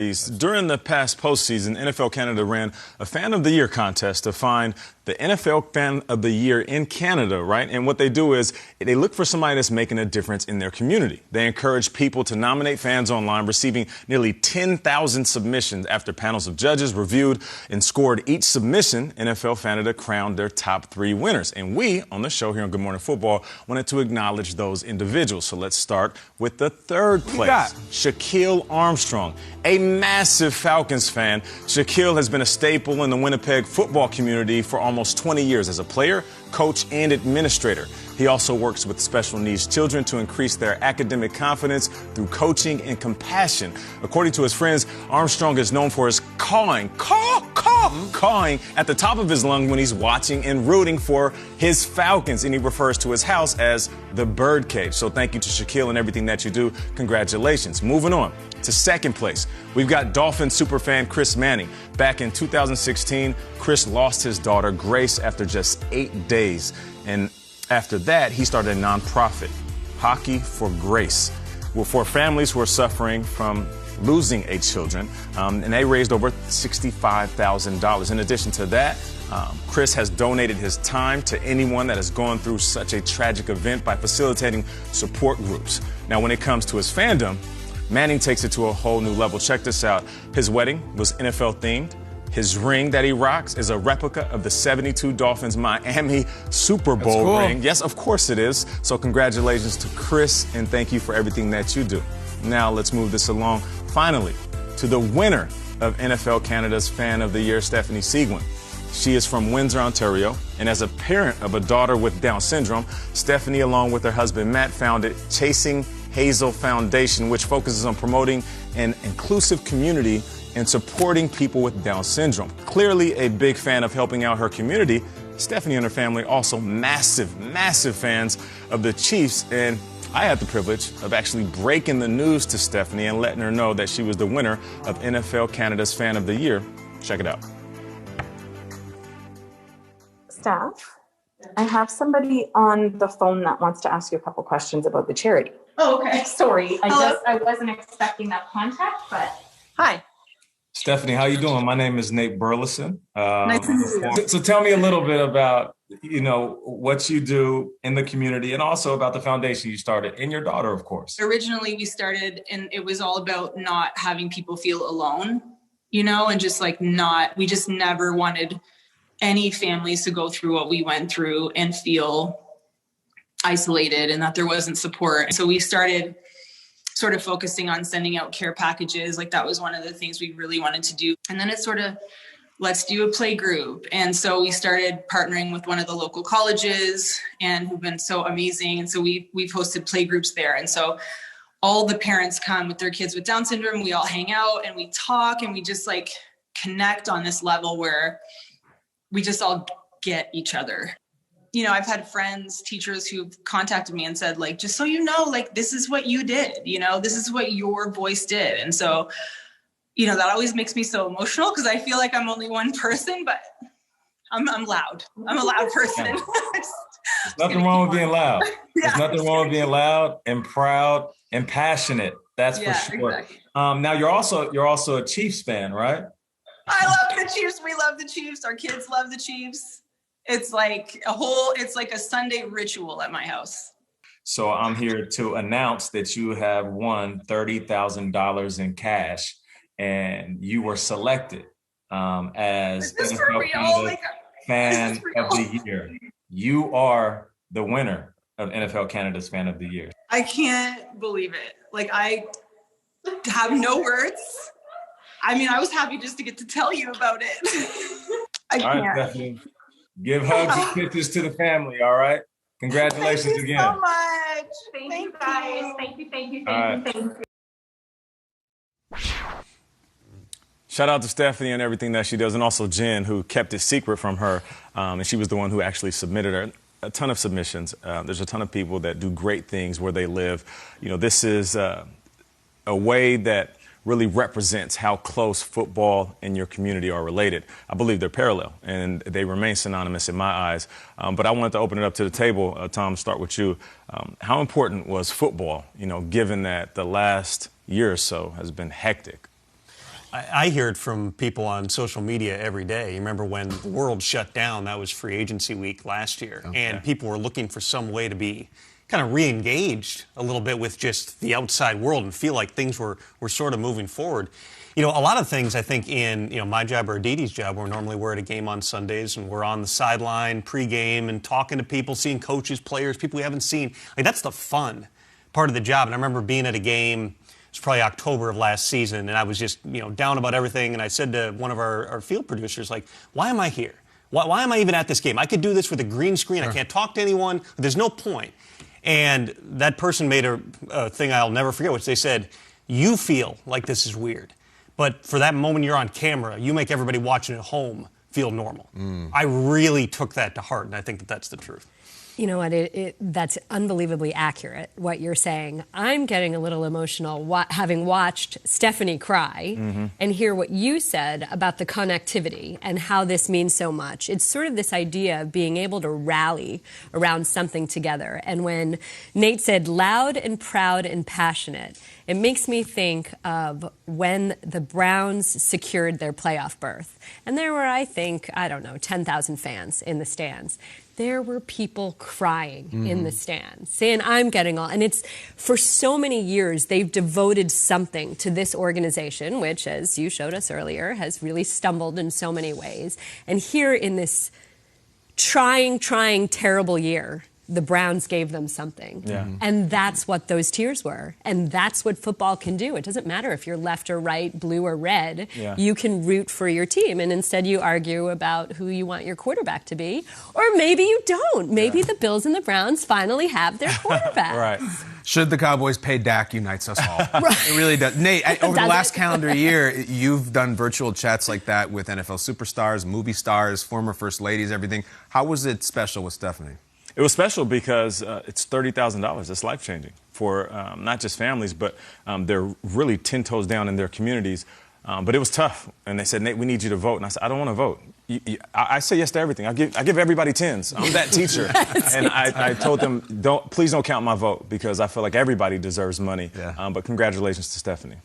During the past postseason, NFL Canada ran a Fan of the Year contest to find the NFL Fan of the Year in Canada, right? And what they do is they look for somebody that's making a difference in their community. They encourage people to nominate fans online, receiving nearly 10,000 submissions after panels of judges reviewed and scored each submission. NFL Canada crowned their top 3 winners. And we, on the show here on Good Morning Football, wanted to acknowledge those individuals. So let's start with the third place, Shaquille Armstrong. A massive Falcons fan, Shaquille has been a staple in the Winnipeg football community for almost 20 years as a player, coach, and administrator. He also works with special needs children to increase their academic confidence through coaching and compassion. According to his friends, Armstrong is known for his cawing at the top of his lung when he's watching and rooting for his Falcons, and he refers to his house as the birdcage. So thank you to Shaquille and everything that you do. Congratulations. Moving on to second place, we've got Dolphin superfan Chris Manning. Back in 2016, Chris lost his daughter Grace after just 8 days, and after that, he started a nonprofit, Hockey for Grace, for families who are suffering from losing a children, and they raised over $65,000. In addition to that, Chris has donated his time to anyone that has gone through such a tragic event by facilitating support groups. Now, when it comes to his fandom, Manning takes it to a whole new level. Check this out. His wedding was NFL themed. His ring that he rocks is a replica of the 72 Dolphins Miami Super Bowl ring. Yes, of course it is. So congratulations to Chris, and thank you for everything that you do. Now let's move this along, finally, to the winner of NFL Canada's Fan of the Year, Stephanie Seguin. She is from Windsor, Ontario, and as a parent of a daughter with Down syndrome, Stephanie, along with her husband Matt, founded Chasing Hazel Foundation, which focuses on promoting an inclusive community and supporting people with Down syndrome. Clearly a big fan of helping out her community, Stephanie and her family also massive fans of the Chiefs, and I had the privilege of actually breaking the news to Stephanie and letting her know that she was the winner of NFL Canada's Fan of the Year. Check it out. Staff, I have somebody on the phone that wants to ask you a couple questions about the charity. Oh, okay. Sorry, I wasn't expecting that contact, but hi. Stephanie, how you doing? My name is Nate Burleson. Nice to meet you. So tell me a little bit about, what you do in the community and also about the foundation you started and your daughter, of course. Originally, we started and it was all about not having people feel alone, and just we just never wanted any families to go through what we went through and feel isolated and that there wasn't support. So we started sort of focusing on sending out care packages. That was one of the things we really wanted to do. And then it's sort of, let's do a play group. And so we started partnering with one of the local colleges and who've been so amazing. And so we've hosted play groups there. And so all the parents come with their kids with Down syndrome. We all hang out and we talk and we just connect on this level where we just all get each other. I've had friends, teachers who've contacted me and said, just so you know, this is what you did, this is what your voice did. And so, that always makes me so emotional because I feel like I'm only one person, but I'm loud. I'm a loud person. There's nothing wrong with being loud. There's nothing wrong with being loud and proud and passionate. That's for sure. Exactly. Now you're also a Chiefs fan, right? I love the Chiefs. We love the Chiefs. Our kids love the Chiefs. It's like a Sunday ritual at my house. So I'm here to announce that you have won $30,000 in cash, and you were selected as NFL Fan of the Year. You are the winner of NFL Canada's Fan of the Year. I can't believe it. I have no words. I was happy just to get to tell you about it. I can't. All right, Stephanie. Give hugs and kisses to the family, all right? Congratulations again. Thank you so much. Thank you, guys. Thank you. Thank you. Shout out to Stephanie and everything that she does, and also Jen, who kept it secret from her, and she was the one who actually submitted a ton of submissions. There's a ton of people that do great things where they live. This is a way that really represents how close football and your community are related. I believe they're parallel, and they remain synonymous in my eyes. But I wanted to open it up to the table. Tom, start with you. How important was football, given that the last year or so has been hectic? I hear it from people on social media every day. You remember when the world shut down, that was free agency week last year, and people were looking for some way to be kind of re-engaged a little bit with just the outside world and feel like things were sort of moving forward. You know, a lot of things I think in, my job or Aditi's job, where normally we're at a game on Sundays and we're on the sideline pregame and talking to people, seeing coaches, players, people we haven't seen. Like, that's the fun part of the job. And I remember being at a game, it was probably October of last season, and I was just, down about everything. And I said to one of our field producers, like, why am I here? Why am I even at this game? I could do this with a green screen. I can't talk to anyone. There's no point. And that person made a thing I'll never forget, which they said, you feel like this is weird. But for that moment you're on camera, you make everybody watching at home feel normal. I really took that to heart, and I think that that's the truth. You know what? That's unbelievably accurate, what you're saying. I'm getting a little emotional having watched Stephanie cry and hear what you said about the connectivity and how this means so much. It's sort of this idea of being able to rally around something together. And when Nate said loud and proud and passionate, it makes me think of when the Browns secured their playoff berth. And there were, I think, 10,000 fans in the stands. There were people crying in the stands, saying, I'm getting all. And it's, for so many years, they've devoted something to this organization, which, as you showed us earlier, has really stumbled in so many ways. And here in this trying, terrible year, the Browns gave them something. Yeah. And that's what those tears were. And that's what football can do. It doesn't matter if you're left or right, blue or red. Yeah. You can root for your team. And instead you argue about who you want your quarterback to be. Or maybe you don't. Maybe the Bills and the Browns finally have their quarterback. Right. Should the Cowboys pay Dak unites us all. It really does. Nate, over the last calendar year, you've done virtual chats like that with NFL superstars, movie stars, former first ladies, everything. How was it special with Stephanie? It was special because it's $30,000. It's life-changing for not just families, but they're really 10 toes down in their communities. But it was tough. And they said, Nate, we need you to vote. And I said, I don't want to vote. I say yes to everything. I give everybody 10s. I'm that teacher. And I told them, please don't count my vote, because I feel like everybody deserves money. Yeah. But congratulations to Stephanie.